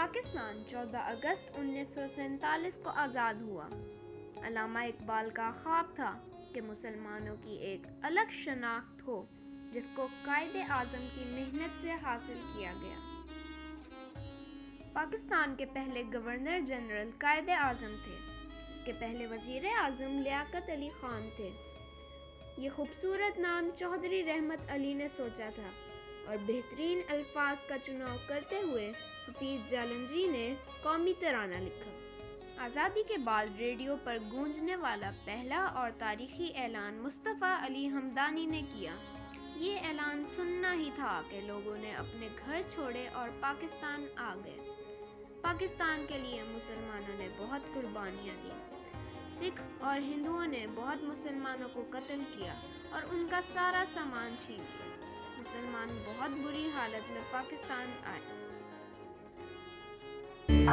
پاکستان 14 اگست 1947 کو آزاد ہوا۔ علامہ اقبال کا خواب تھا کہ مسلمانوں کی ایک الگ شناخت ہو جس کو قائد اعظم کی محنت سے حاصل کیا گیا۔ پاکستان کے پہلے گورنر جنرل قائد اعظم تھے۔ اس کے پہلے وزیر اعظم لیاقت علی خان تھے۔ یہ خوبصورت نام چودھری رحمت علی نے سوچا تھا اور بہترین الفاظ کا چناؤ کرتے ہوئے حفیظ جالندھری نے قومی ترانہ لکھا۔ آزادی کے بعد ریڈیو پر گونجنے والا پہلا اور تاریخی اعلان مصطفیٰ علی ہمدانی نے کیا۔ یہ اعلان سننا ہی تھا کہ لوگوں نے اپنے گھر چھوڑے اور پاکستان آ گئے۔ پاکستان کے لیے مسلمانوں نے بہت قربانیاں دی۔ سکھ اور ہندوؤں نے بہت مسلمانوں کو قتل کیا اور ان کا سارا سامان چھین لیا۔ مسلمان بہت بری حالت میں پاکستان آئے۔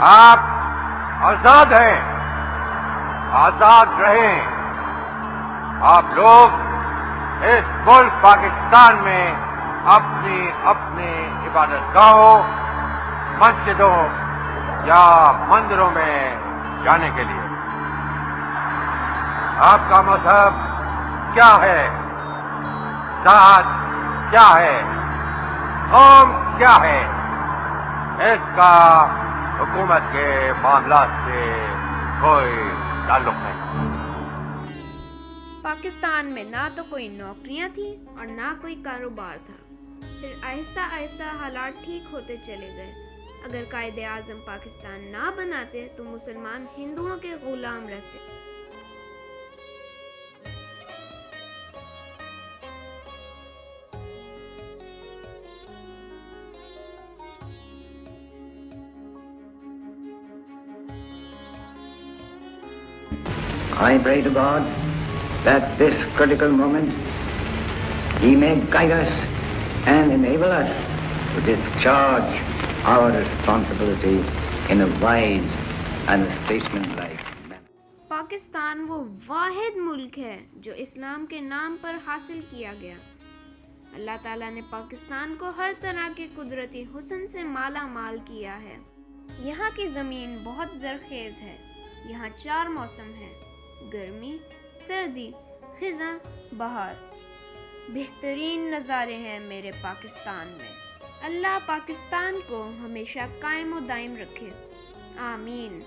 آپ آزاد ہیں، آزاد رہیں۔ آپ لوگ اس ملک پاکستان میں اپنی عبادت گاہوں، مسجدوں یا مندروں میں جانے کے لیے۔ آپ کا مذہب کیا ہے، ذات کیا ہے، قوم کیا ہے، اس کا حکومت کے معاملات سے کوئی تعلق نہیں۔ پاکستان میں نہ تو کوئی نوکریاں تھیں اور نہ کوئی کاروبار تھا۔ پھر آہستہ آہستہ حالات ٹھیک ہوتے چلے گئے۔ اگر قائد اعظم پاکستان نہ بناتے تو مسلمان ہندوؤں کے غلام رہتے۔ I pray to God that this critical moment He may guide us and enable us to discharge our responsibility in a wise and statesmanlike manner. Pakistan وہ واحد ملک ہے جو اسلام کے نام پر حاصل کیا گیا۔ اللہ تعالیٰ نے پاکستان کو ہر طرح کے قدرتی حسن سے مالا مال کیا ہے۔ یہاں کی زمین بہت زرخیز ہے۔ یہاں 4 موسم ہیں: گرمی، سردی، خزاں، بہار۔ بہترین نظارے ہیں میرے پاکستان میں۔ اللہ پاکستان کو ہمیشہ قائم و دائم رکھے، آمین۔